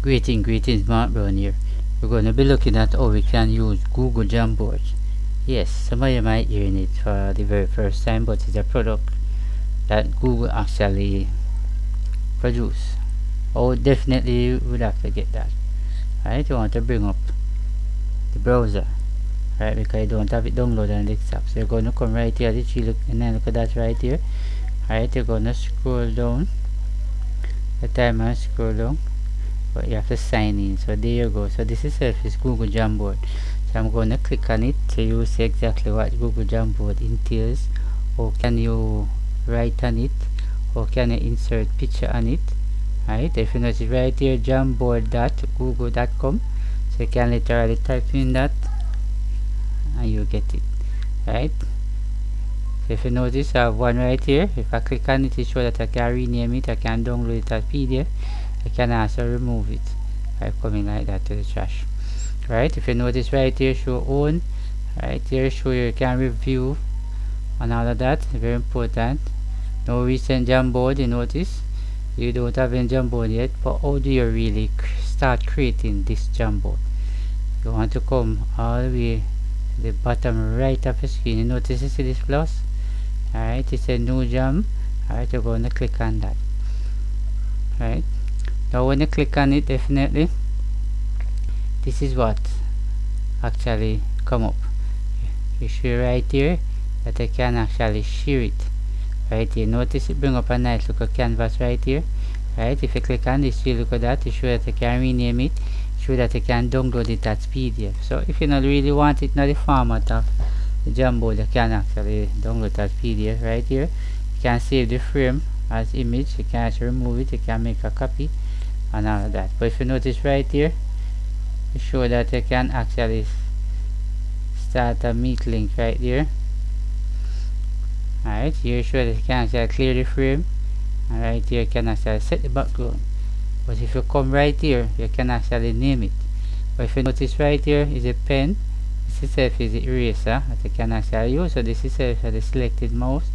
Greetings, Mark Brown here. We're going to be looking at how we can use Google Jamboard. Yes, some of you might hearing it for the very first time, but it's a product that Google actually produce. Oh, definitely you would have to get that. Right, you want to bring up the browser, right, because you don't have it downloaded on the desktop. So you're going to come right here, and then look at that right here. Right, you're going to scroll down. The time I scroll down, but you have to sign in. So there you go. So this itself is Google Jamboard. So I'm going to click on it so you see exactly what Google Jamboard entails. How can you write on it? How can you insert picture on it? Right, if you notice right here, jamboard.google.com, so you can literally type in that and you get it. Right, so if you notice I have one right here. If I click on it, it shows that I can rename it, I can download it as PDF, I can also remove it by coming like that to the trash. Right, if you notice right here, show own, right here show you can review and all of that, very important. No recent Jamboard, you notice you don't have any Jamboard yet, but how do you really start creating this Jamboard? You want to come all the way to the bottom right of the screen. You notice you see this plus, alright, it's a new jam. Alright, you're going to click on that. Right, now when you click on it, definitely this is what actually come up. You show right here that I can actually share it. Right here, notice it bring up a nice little canvas right here. Right, if you click on this, you look at that, you show that I can rename it, show that I can download it as PDF. So if you not really want it in the format of the Jamboard, you can actually download it as PDF. Right here, you can save the frame as image, you can actually remove it, you can make a copy and all of that. But if you notice right here, you show that you can actually start a meet link right there. Alright, here show that you can actually clear the frame, and right here you can actually set the background. But if you come right here, you can actually name it. But if you notice right here is a pen, this itself is the eraser that you can actually use. So this itself is the selected mouse.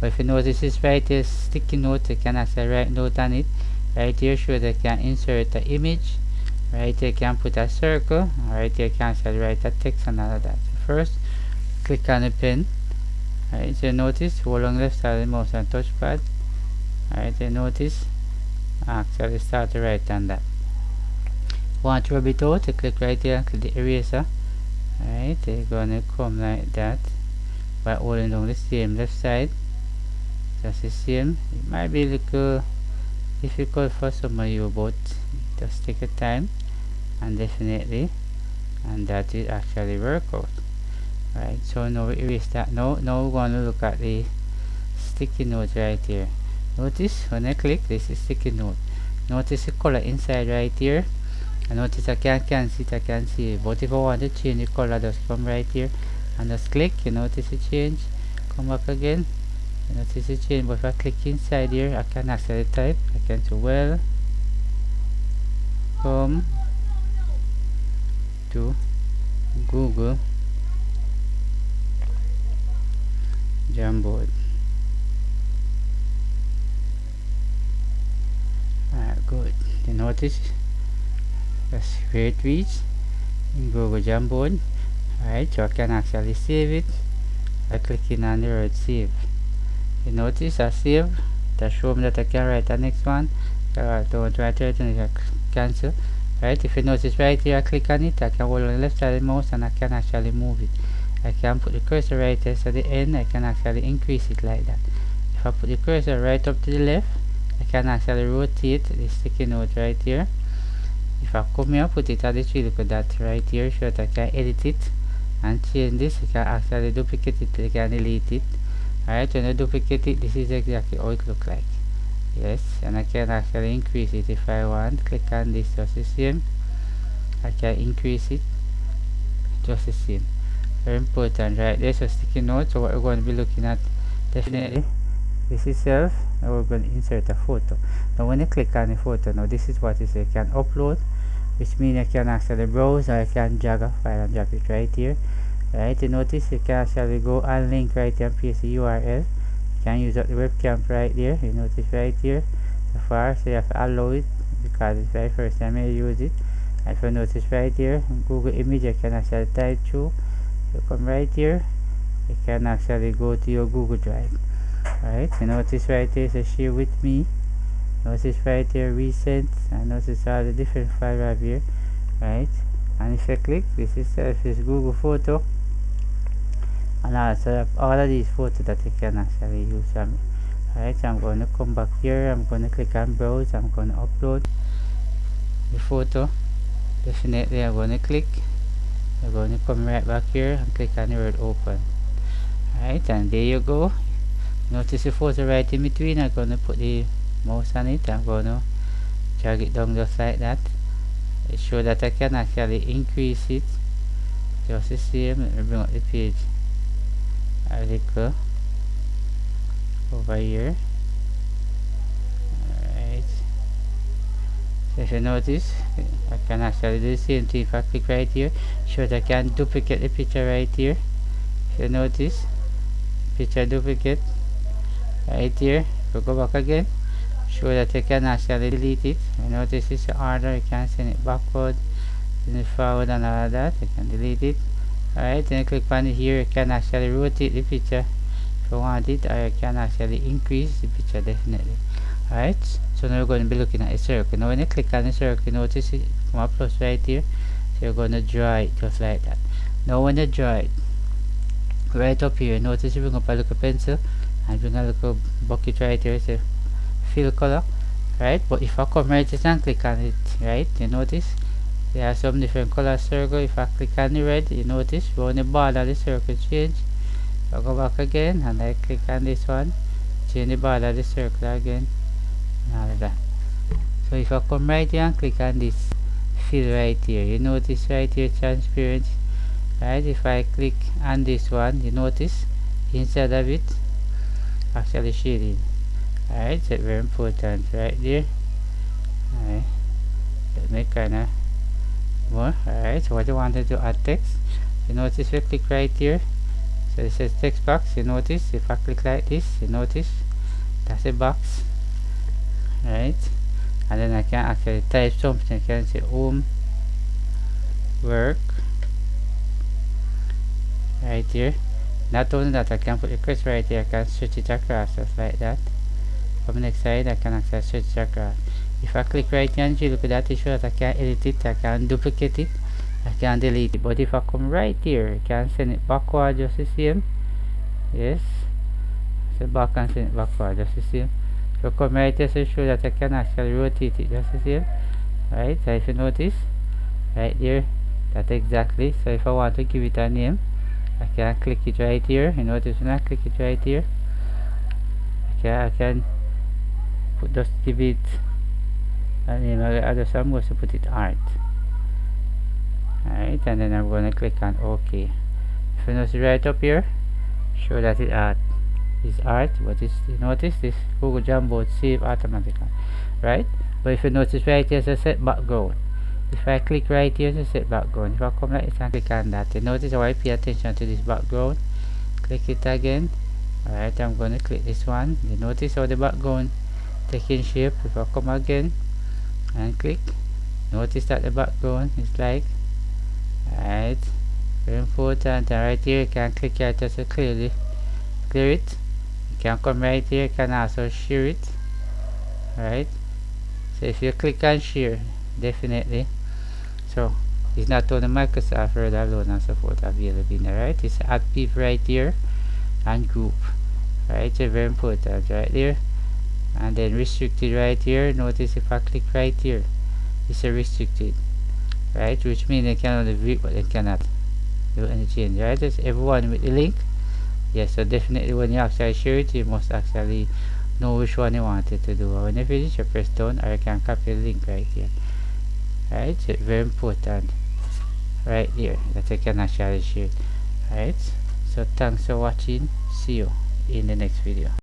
But if you notice this right here sticky note, you can actually write note on it. Right here show that you can insert an image. Right here you can put a circle. Right here you can actually write a text and all of that. So first click on the pen. Alright, so notice hold on left side of the mouse and touchpad. Alright, so notice actually start to write on that. Want to rub it out, you click right here and click the eraser. Alright, you're gonna come like that by holding down the same left side. Just the same. It might be a little difficult for some of you, but just take your time and definitely, and that will actually work out. Right, so now we erase that. Now we're going to look at the sticky note right here. Notice when I click, this is sticky note. Notice the color inside right here. And notice I can't see it, I can see it. But if I want to change the color, just come right here and just click. You notice it change. Come back again. You notice it change. But if I click inside here, I can actually type. I can say welcome to Google Jamboard. Good. You notice that's where it reads in Google Jamboard. Alright, so I can actually save it by clicking on the word save. You notice I save, that shows me that I can write the next one. Don't write it and I cancel. Right, if you notice right here, I click on it, I can hold on the left side of the mouse and I can actually move it. I can put the cursor right there, so at the end I can actually increase it like that. If I put the cursor right up to the left, I can actually rotate the sticky note right here. If I come here, put it at the tree, look at that right here, so that I can edit it and change this. I can actually duplicate it, I can delete it. Alright, when I duplicate it, this is exactly how it looks like. Yes, and I can actually increase it if I want. Click on this, just the same. I can increase it, just the same. Very important right there. So sticky note, so what we're going to be looking at definitely this itself. Now we're going to insert a photo. Now when you click on the photo, now this is what it says. You can upload, which means you can actually browse, or you can drag a file and drop it right here. Right, you notice you can actually go and link right here and paste the URL. You can use up the webcam right there. You notice right here so far, so you have to allow it, because because it's the first time I use it. And if you notice right here, Google Image, you can actually type through. You come right here, you can actually go to your Google Drive. Right, you notice right here, so share with me. Notice right here, recent, and notice all the different files right here. Right, and if you click, this is Google Photo, and also all of these photos that you can actually use from it. Right, so I'm going to come back here, I'm going to click on browse, I'm going to upload the photo. Definitely I'm going to click, I'm going to come right back here and click on the word open. Right, and there you go. Notice the photo right in between. I'm going to put the mouse on it, I'm going to drag it down just like that. It shows that I can actually increase it just the same. Let me bring up the page a little over here. Alright, so if you notice, I can actually do the same thing. If I click right here, show that I can duplicate the picture right here. If you notice, picture duplicate right here. If you go back again, show that you can actually delete it. You notice it's the order, you can send it backward, send it forward, and all that. You can delete it. Alright, then you click on it here, you can actually rotate the picture if you want it, or you can actually increase the picture definitely. Alright, so now we're going to be looking at a circle. Now when you click on the circle, notice it come up plus right here, so you're going to draw it just like that. Now when you draw it, right up here, notice you bring up a little pencil and bring a little bucket right here, so fill color. Right, but if I come right here and click on it, right, you notice there are some different color circle. If I click on the red, you notice when the border of the circle change. I go back again and I click on this one, change the border of the circle again, and all of that. So if I come right here and click on this fill right here, you notice right here transparent. Right, if I click on this one, you notice inside of it actually shading. Alright, so very important right there. Alright, let me kinda more. Alright, so what you want to do, add text. You notice we click right here, so it says text box. You notice if I click like this, you notice that's a box. Right, and then I can actually type something. I can say home work right here. Not only that, I can put the cursor right here, I can stretch it across just like that. From the next side, I can actually stretch it across. If I click right here and look at that, it shows that I can edit it, I can duplicate it, I can delete it. But if I come right here, I can send it backward just the same. Yes, so back and send it backward just the same. So come right here, so it shows that I can actually rotate it just the same. Right, so if you notice right there, that exactly. So if I want to give it a name, I can click it right here. You notice when I click it right here, I can just give it a name. I'm going to put it art. Alright, and then I'm going to click on OK. If you notice right up here, show that it art is art, but it's, you notice this Google Jamboard save automatically. Right, but if you notice right here, it's a set background. If I click right here, to set background. If I come like this and click on that, you notice how I pay attention to this background. Click it again. Alright, I'm going to click this one. You notice how the background taking shape. If I come again and click, notice that the background is like, alright, very important. And right here you can click here to clear it. You can come right here, you can also share it. Alright, so if you click on share, definitely, so it's not only Microsoft Word alone and support available in there. Right, it's add people right here and group. Right, so very important right there. And then restricted right here. Notice if I click right here, it's a restricted, right, which means they can only view but they cannot do any change. Right, it's everyone with the link. Yes, so definitely when you actually share it, you must actually know which one you wanted to do. When you finish, you press down, or you can copy the link right here. Right, so very important right here that you can actually share. Right, so thanks for watching. See you in the next video.